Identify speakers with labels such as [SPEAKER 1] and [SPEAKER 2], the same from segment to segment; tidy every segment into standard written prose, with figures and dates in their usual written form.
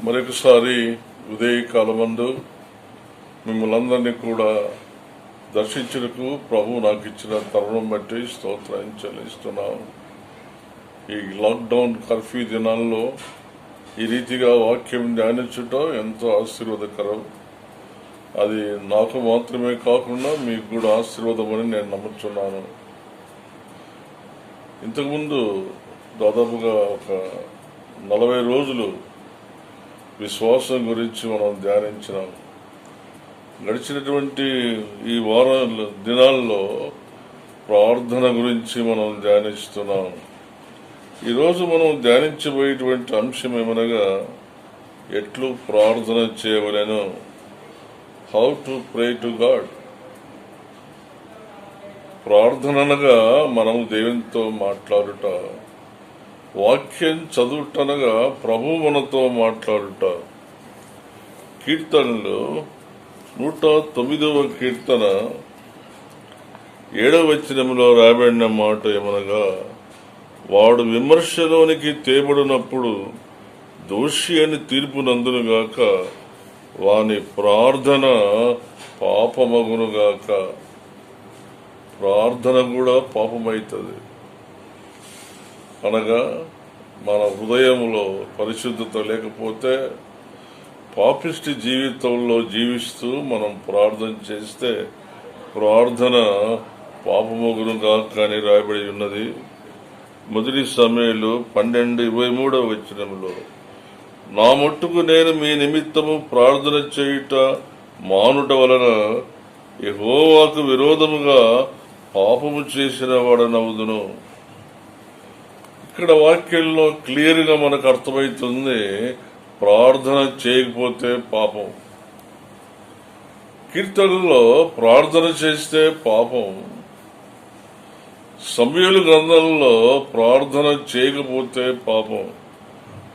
[SPEAKER 1] మరొకసారి ఉదయకాలమందు మిమ్మల్ని అందరినీ కూడా దర్శించుటకు ప్రభు నాకు ఇచ్చిన తరుణం బట్టి స్తోత్రం చెల్లిస్తున్నాం. ఈ లాక్డౌన్ కర్ఫ్యూ దినాల్లో ఈ రీతిగా వాక్యం ధ్యానించటం ఎంతో ఆశీర్వాదకరం. అది నాకు మాత్రమే కాకుండా మీకు కూడా ఆశీర్వాదమని నేను నమ్ముతున్నాను. ఇంతకుముందు దాదాపుగా ఒక 40 రోజులు విశ్వాసం గురించి మనం ధ్యానించినాం. గడిచినటువంటి ఈ దినాల్లో ప్రార్థన గురించి మనం ధ్యానిస్తున్నాం. ఈరోజు మనం ధ్యానించబోయేటువంటి అంశం ఏమనగా ఎట్లు ప్రార్థన చేయవలెను, how to pray to God. ప్రార్థన అనగా మనం దేవునితో మాట్లాడుట, వాక్యం చదువుటనగా ప్రభు మనతో మాట్లాడుట. కీర్తనలు 109వ కీర్తన 7వ వచనంలో రాబడిన మాట ఏమనగా, వాడు విమర్శలోనికి తేబడినప్పుడు దోషి అని తీర్పునందునుగాక, వాని ప్రార్థన పాపమగునుగాక. ప్రార్థన కూడా పాపమైతుంది. అనగా మన హృదయంలో పరిశుద్ధత లేకపోతే, పాపిష్టి జీవితంలో జీవిస్తూ మనం ప్రార్థన చేస్తే ప్రార్థన పాపమగునుగాక అని రాయబడి ఉన్నది. మొదటి సమూయేలు 12:23వ వచనంలో, నా మట్టుకు నేను మీ నిమిత్తము ప్రార్థన చేయుట మానుట వలన యెహోవాకు విరోధముగా పాపము చేసిన వాడనవుదును. ఇక్కడ వాక్యంలో క్లియర్ గా మనకు అర్థమవుతుంది, ప్రార్థన చేయకపోతే పాపం. కీర్తనలో ప్రార్థన చేస్తే పాపం. సమూయేలు గ్రంథంలో ప్రార్థన చేయకపోతే పాపం.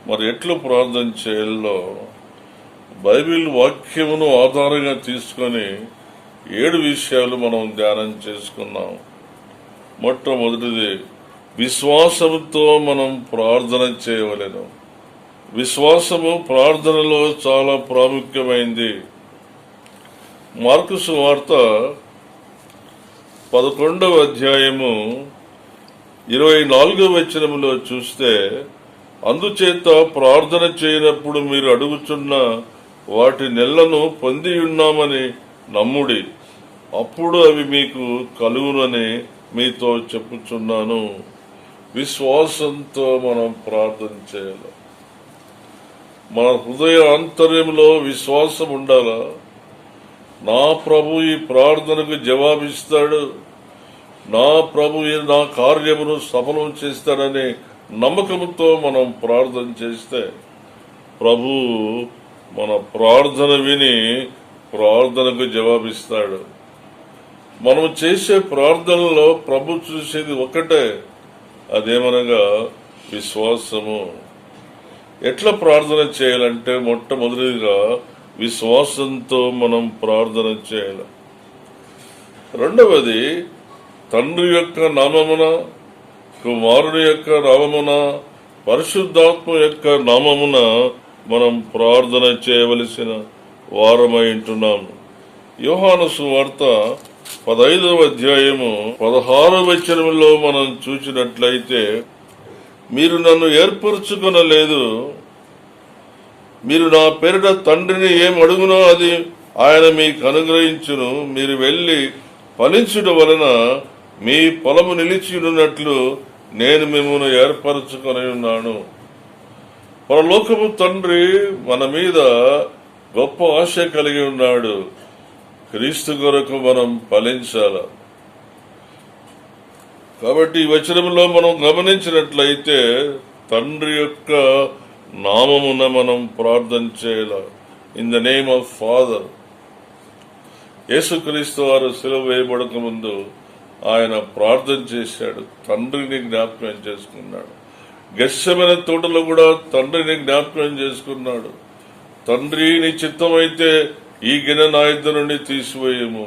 [SPEAKER 1] మరి ఎట్లు ప్రార్థన చేయాలో బైబిల్ వాక్యమును ఆధారంగా తీసుకొని 7 విషయాలు మనం ధ్యానం చేసుకున్నాం. మొట్టమొదటిది, విశ్వాసముతో మనం ప్రార్థన చేయవలెను. విశ్వాసము ప్రార్థనలో చాలా ప్రాముఖ్యమైంది. మార్కు సువార్త 11వ అధ్యాయము 24వ వచనములో చూస్తే, అందుచేత ప్రార్థన చేయనప్పుడు మీరు అడుగుచున్న వాటి నెలను పొంది ఉన్నామని నమ్ముడి, అప్పుడు అవి మీకు కలుగునని మీతో చెప్పుచున్నాను. విశ్వాసంతో మనం ప్రార్థన చేయాలి. మన హృదయ ఆంతర్యంలో విశ్వాసం ఉండాలా. నా ప్రభు ఈ ప్రార్థనకు జవాబిస్తాడు, నా ప్రభు నా కార్యమును సఫలం చేస్తాడనే నమ్మకంతో మనం ప్రార్థన చేస్తే ప్రభు మన ప్రార్థన విని ప్రార్థనకు జవాబిస్తాడు. మనం చేసే ప్రార్థనలో ప్రభు చూసేది ఒకటే, అదేమనగా విశ్వాసము. ఎట్లా ప్రార్థన చేయాలంటే, మొట్టమొదటిగా విశ్వాసంతో మనం ప్రార్థన చేయాలి. రెండవది, తండ్రి యొక్క నామమున, కుమారుని యొక్క నామమున, పరిశుద్ధాత్మ యొక్క నామమున మనం ప్రార్థన చేయవలసిన వారమై ఉంటున్నాము. యోహాను సువార్త 15వ అధ్యాయము 16వ వచనంలో మనం చూసినట్లయితే, మీరు నన్ను ఏర్పరచుకొనలేదు, మీరు నా పేరిట తండ్రిని ఏం అడుగునో అది ఆయన మీకు అనుగ్రహించును. మీరు వెళ్లి ఫలించుట వలన మీ పొలము నిలిచి ఉన్నట్లు నేను మిమ్మల్ని ఏర్పరచుకొని ఉన్నాను. పరలోకము తండ్రి మన మీద గొప్ప ఆశ కలిగి ఉన్నాడు. క్రీస్తు కొరకు మనం ఫలించాల. కాబట్టి ఈ వచనంలో మనం గమనించినట్లయితే, తండ్రి యొక్క నామమున మనం ప్రార్థన చేయాల. In the name of father. యేసుక్రీస్తు వారు సిలువ వేయబడక ముందు ఆయన ప్రార్థన చేశాడు, తండ్రిని జ్ఞాపకం చేసుకున్నాడు. గెత్సెమనే తోటలో కూడా తండ్రిని జ్ఞాపకం చేసుకున్నాడు. తండ్రి, నీ చిత్తమైతే ఈ గిన్నె నా యొద్ద నుండి తీసివేయము.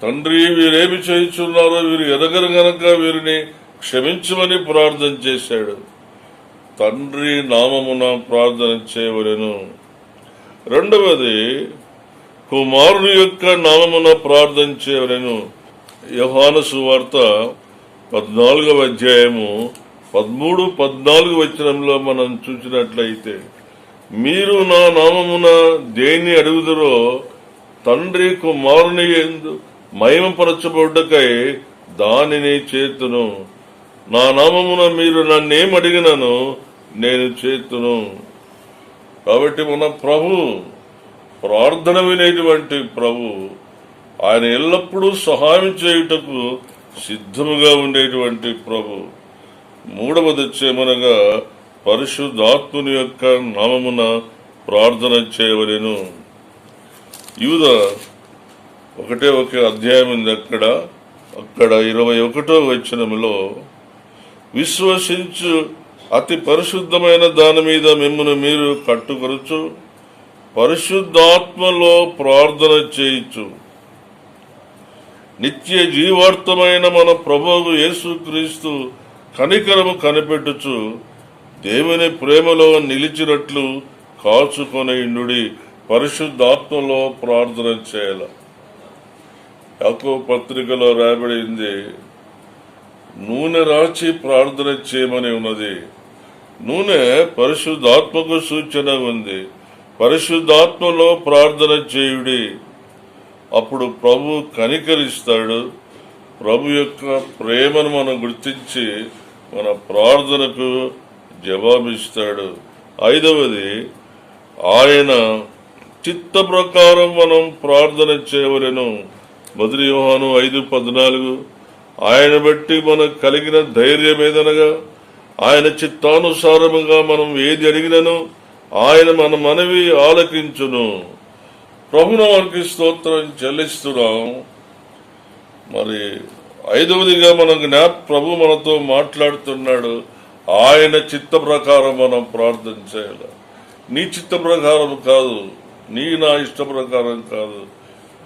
[SPEAKER 1] తండ్రి, వీరేమి చేయుచున్నారో వీరు ఎరగరు గనక వీరిని క్షమించమని ప్రార్థన చేశాడు. తండ్రి నామమున ప్రార్థన చేయవలెను. రెండవది, కుమారుని యొక్క నామమున ప్రార్థన చేయవలెను. యోహాను సువార్త 14వ అధ్యాయము 13, 14 వచనంలో మనం చూసినట్లయితే, మీరు నా నామమున దేన్ని అడుగుదురో తండ్రి కుమారుని యందు మహిమపరచబడ్డకై దానిని చేతును. నా నామమున మీరు నన్నేమడిగినను నేను చేతును. కాబట్టి మన ప్రభు, ప్రార్థన వినేటువంటి ప్రభు, ఆయన ఎల్లప్పుడూ సహాయం చేయుటకు సిద్ధముగా ఉండేటువంటి ప్రభు. మూడవది వచ్చేమనగా పరిశుద్ధాత్ముని యొక్క నామమున ప్రార్థన చేయవలెను. యూదా ఒకటే ఒక అధ్యాయం ఉంది. అక్కడ 21వ వచనములో, విశ్వసించు అతి పరిశుద్ధమైన దాని మీద మిమ్మును మీరు కట్టుకొనుచు పరిశుద్ధాత్మలో ప్రార్థన చేయించు నిత్య జీవార్థమైన మన ప్రభువు యేసుక్రీస్తు కనికరము కనిపెట్టుచు దేవుని ప్రేమలో నిలిచినట్లు కాచుకొనియుండుడి. పరిశుద్ధాత్మలో ప్రార్థన చేయాల. యాకోబు పత్రికలో రాయబడింది, నూనె రాచి ప్రార్థన చేయమని ఉన్నది. నూనె పరిశుద్ధాత్మకు సూచన ఉంది. పరిశుద్ధాత్మలో ప్రార్థన చేయుడి. అప్పుడు ప్రభు కనికరిస్తాడు. ప్రభు యొక్క ప్రేమను మనం గుర్తించి మన ప్రార్థనకు జవాబిస్తాడు. ఐదవది, ఆయన చిత్త ప్రకారం మనం ప్రార్థన చేయవలెను. 1 యోహాను 5:14, ఆయన బట్టి మనకు కలిగిన ధైర్యం ఏదనగా ఆయన చిత్తానుసారముగా మనం ఏది అడిగినను ఆయన మన మనవి ఆలకించును. ప్రభువును వారికి స్తోత్రం చెల్లిస్తున్నాం. మరి ఐదవదిగా ప్రభు మనతో మాట్లాడుతున్నాడు. ఆయన చిత్త ప్రకారం మనం ప్రార్థన చేయాలి. నీ చిత్త ప్రకారం కాదు, నా ఇష్ట ప్రకారం కాదు.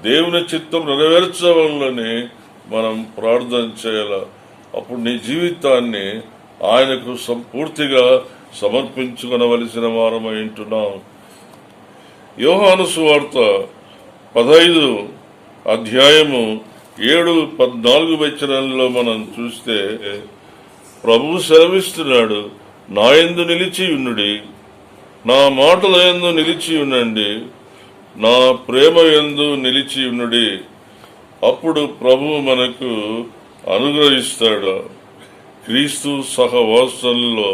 [SPEAKER 1] దేవుని చిత్తం నెరవేర్చవలని మనం ప్రార్థన చేయాలి. అప్పుడు నీ జీవితాన్ని ఆయనకు సంపూర్తిగా సమర్పించుకొనవలసిన వారమై ఉంటున్నాం. యోహాను సువార్త 15 అధ్యాయము 7-14 వచనాలలో మనం చూస్తే ప్రభువు సెలవిస్తున్నాడు, నా యందు నిలిచి ఉండుడి, నా మాటల యందు నిలిచి ఉండండి, నా ప్రేమ యందు నిలిచి ఉండుడి. అప్పుడు ప్రభువు మనకు అనుగ్రహిస్తాడు. క్రీస్తు సహవాసంలో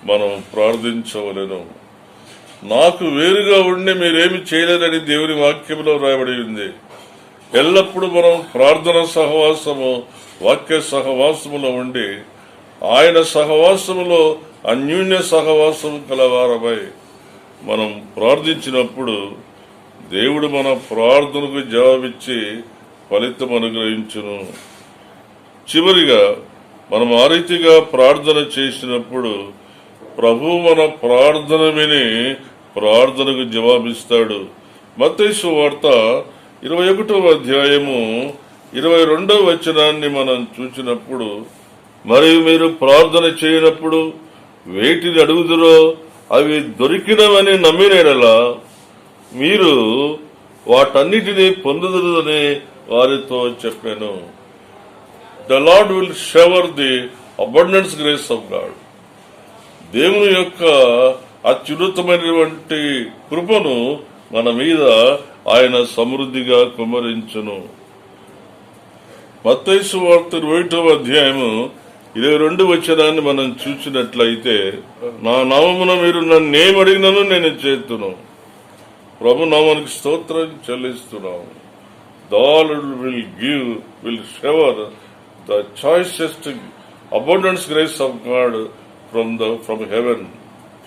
[SPEAKER 1] మనం ప్రార్థించవలెను. నాకు వేరుగా ఉండి మీరేమి చేయలేరని దేవుని వాక్యంలో రాయబడి ఉంది. ఎల్లప్పుడూ మనం ప్రార్థన సహవాసము, వాక్య సహవాసములో ఉండి ఆయన సహవాసములో అన్యోన్య సహవాసం కలవారమై మనం ప్రార్థించినప్పుడు దేవుడు మన ప్రార్థనకు జవాబిచ్చి ఫలితం అనుగ్రహించును. చివరిగా మనం ఆ రీతిగా ప్రార్థన చేసినప్పుడు ప్రభు మన ప్రార్థన విని ప్రార్థనకు జవాబిస్తాడు. మత్తయి సువార్త 21వ అధ్యాయము 22వ వచనాన్ని మనం చూసినప్పుడు, మరియు మీరు ప్రార్థన చేయనప్పుడు వేటిని అడుగుదురో అవి దొరికినవని నమ్మినలా మీరు వాటన్నిటినీ పొందుదురని వారితో చెప్పాను. The Lord will shower the abundance grace of God. దేవుని యొక్క అత్యున్నతమైనటువంటి కృపను మన మీద ఆయన సమృద్ధిగా కుమ్మరించును. మత్తయి సువార్త 21వ అధ్యాయము 22 వచనాన్ని మనం చూసినట్లయితే, నా నామమున మీరు నన్నేమడిగినను నేను చేతును. ప్రభు నామానికి స్తోత్రం చెల్లిస్తున్నాం. The Lord will shower the choicest abundance grace of God from heaven.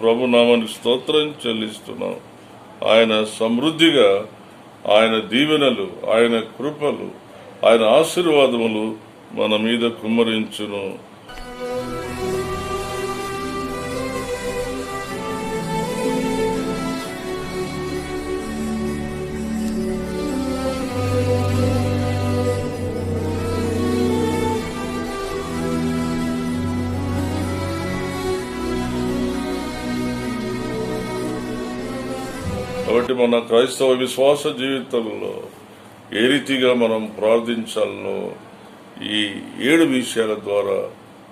[SPEAKER 1] ప్రభు నామానికి స్తోత్రం చెల్లిస్తున్నాం. ఆయన సమృద్ధిగా ఆయన దీవెనలు, ఆయన కృపలు, ఆయన ఆశీర్వాదములు మన మీద కుమ్మరించును. కాబట్టి మన క్రైస్తవ విశ్వాస జీవితంలో ఏ రీతిగా మనం ప్రార్థించాలనో ఈ 7 విషయాల ద్వారా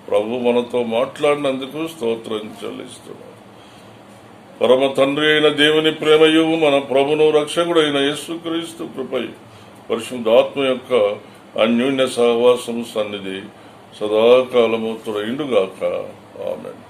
[SPEAKER 1] ప్రభు మనతో మాట్లాడినందుకు స్తోత్రం చెల్లిస్తున్నాం. పరమ తండ్రి అయిన దేవుని ప్రేమయు, మన ప్రభును రక్షకుడైన యేసుక్రీస్తు కృపయు, పరిశుద్ధాత్మ యొక్క అన్యోన్య సహవాసం సన్నిధి సదాకాలము తోడైండుగాక. ఆమేన్.